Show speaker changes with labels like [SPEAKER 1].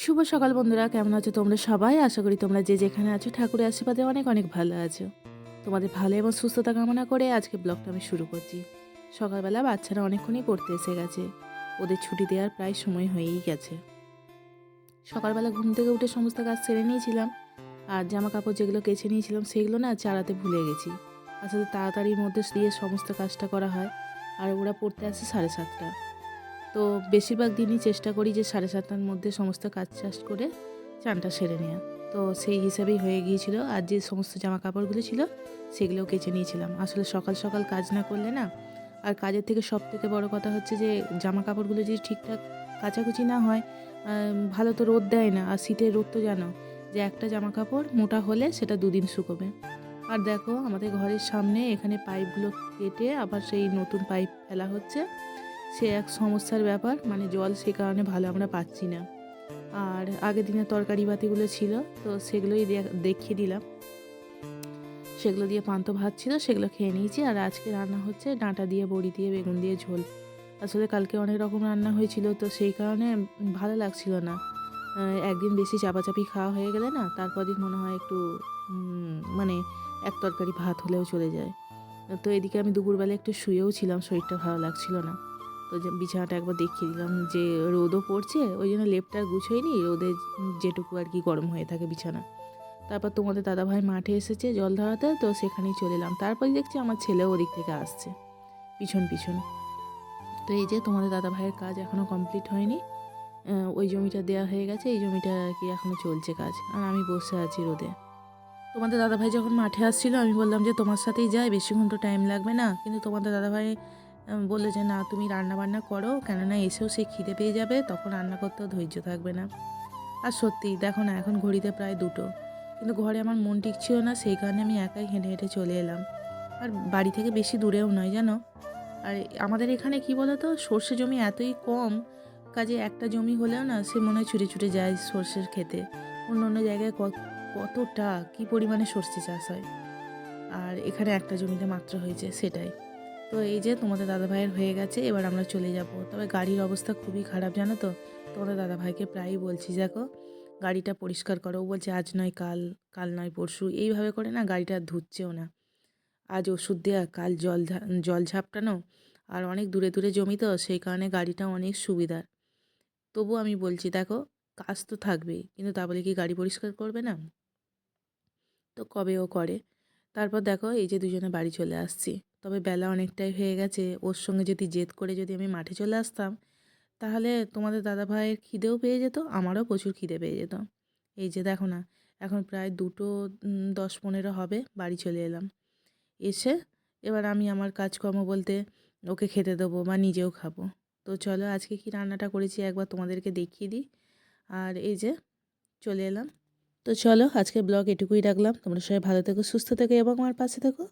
[SPEAKER 1] শুভ সকাল বন্ধুরা, কেমন আছো তোমরা সবাই? আশা করি তোমরা যে যেখানে আছো ঠাকুরের আশীর্বাদে অনেক অনেক ভালো আছো। তোমাদের ভালো এবং সুস্থতা কামনা করে আজকে ব্লগটা আমি শুরু করছি। সকালবেলা বাচ্চারা অনেকক্ষণই পড়তে এসে গেছে, ওদের ছুটি দেওয়ার প্রায় সময় হয়েই গেছে। সকালবেলা ঘুম থেকে উঠে সমস্ত কাজ সেরে নিয়েছিলাম, আর জামা কাপড় যেগুলো কেচে নিয়েছিলাম সেগুলো না চালাতে ভুলে গেছি। আসলে তাড়াতাড়ির মধ্যে দিয়ে সমস্ত কাজটা করা হয়, আর ওরা পড়তে আসে 7:30। তো বেশিরভাগ দিনই চেষ্টা করি যে 7:30টার মধ্যে সমস্ত কাজ টাজ করে চানটা সেরে নেওয়া। তো সেই হিসাবেই হয়ে গিয়েছিল। আর যে সমস্ত জামা কাপড়গুলো ছিল সেগুলোও কেচে নিয়েছিলাম। আসলে সকাল সকাল কাজ না করলে না, আর কাজের থেকে সবথেকে বড় কথা হচ্ছে যে জামা কাপড়গুলো যদি ঠিকঠাক কাচাকুচি না হয়, ভালো তো রোদ দেয় না। আর শীতের রোদ তো জানো যে একটা জামা কাপড় মোটা হলে সেটা দুদিন শুকোবে। আর দেখো আমাদের ঘরের সামনে এখানে পাইপগুলো কেটে আবার সেই নতুন পাইপ ফেলা হচ্ছে। সে এক সমস্যার ব্যাপার, মানে জল সে কারণে ভালো আমরা পাচ্ছি না। আর আগের দিনের তরকারি বাতিগুলো ছিল, তো সেগুলোই দেখিয়ে দিলাম। সেগুলো দিয়ে পান্তা ভাত ছিল, সেগুলো খেয়ে নিয়েছি। আর আজকে রান্না হচ্ছে ডাঁটা দিয়ে, বড়ি দিয়ে, বেগুন দিয়ে ঝোল। আসলে কালকে অনেক রকম রান্না হয়েছিল, তো সেই কারণে ভালো লাগছিল না। একদিন বেশি চাপাচাপি খাওয়া হয়ে গেলে না, তারপর দিন মনে হয় একটু মানে এক তরকারি ভাত হলেও চলে যায়। তো এদিকে আমি দুপুরবেলা একটু শুয়েও ছিলাম, শরীরটা ভালো লাগছিল না। তো যে বিছানাটা একবার দেখিয়ে দিলাম, যে রোদও পড়ছে ওই জন্য লেপটা গুছোইনি, রোদে যেটুকু আর কি গরম হয়ে থাকে বিছানা। তারপর তোমাদের দাদাভাই মাঠে এসেছে জল ধরাতে, তো সেখানেই চলে এলাম। তারপরে দেখছি আমার ছেলেও ওদিক থেকে আসছে পিছন পিছন। তো এই যে তোমাদের দাদাভাইয়ের কাজ এখনও কমপ্লিট হয়নি। ওই জমিটা দেওয়া হয়ে গেছে, এই জমিটা আর কি এখনও চলছে কাজ, আর আমি বসে আছি রোদে। তোমাদের দাদাভাই যখন মাঠে আসছিল আমি বললাম যে তোমার সাথেই যাই, বেশিক্ষণ তো টাইম লাগবে না। কিন্তু তোমাদের দাদাভাই বললো যে না, তুমি রান্না বান্না করো, কেননা এসেও সে খিদে পেয়ে যাবে, তখন রান্না করতেও ধৈর্য থাকবে না। আর সত্যি দেখো না, এখন ঘড়িতে প্রায় 2টো, কিন্তু ঘরে আমার মন টিকছিল না, সেই কারণে আমি একাই হেঁটে হেঁটে চলে এলাম। আর বাড়ি থেকে বেশি দূরেও নয় জানো। আর আমাদের এখানে কি বলো তো, সর্ষে জমি এতই কম, কাজে একটা জমি হলেও না সে মনে হয় ছুটে ছুটে যায় সর্ষের খেতে। অন্য অন্য জায়গায় কতটা কী পরিমাণে সর্ষে চাষ হয়, আর এখানে একটা জমিতে মাত্র হয়েছে সেটাই। তো এই যে তোমাদের দাদাভাইয়ের হয়ে গেছে, এবার আমরা চলে যাব। তবে গাড়ির অবস্থা খুবই খারাপ জানো তো। তোমাদের দাদাভাইকে প্রায়ই বলছি, দেখো গাড়িটা পরিষ্কার করো। ও বলছে আজ নয় কাল, কাল নয় পরশু, এইভাবে করে না গাড়িটা ধুচ্ছেও না। আজ ওষুধ দেওয়া, কাল জল ঝাপটানো, আর অনেক দূরে দূরে জমি তো সেই কারণে গাড়িটা অনেক সুবিধার। তবু আমি বলছি দেখো, কাজ তো থাকবেই, কিন্তু তা বলে কি গাড়ি পরিষ্কার করবে না? তো কবে ও করে। তারপর দেখো এই যে দুজনে বাড়ি চলে আসছি। তবে বেলা অনেকটাই হয়ে গেছে, ওর সঙ্গে যদি জেদ করে যদি আমি মাঠে চলে আসতাম, তাহলে তোমাদের দাদাভাইয়ের খিদেও পেয়ে যেত, আমারও প্রচুর খিদে পেয়ে যেত। এই যে দেখো না, এখন প্রায় 2টো 10-15 হবে, বাড়ি চলে এলাম। এসে এবার আমি আমার কাজকর্ম বলতে ওকে খেতে দেবো বা নিজেও খাবো। তো চলো আজকে কি রান্নাটা করেছি একবার তোমাদেরকে দেখিয়ে দিই। আর এই যে চলে এলাম। তো চলো আজকে ব্লগ এটুকুই রাখলাম। তোমরা সবাই ভালো থেকো, সুস্থ থেকো এবং আমার পাশে থেকো।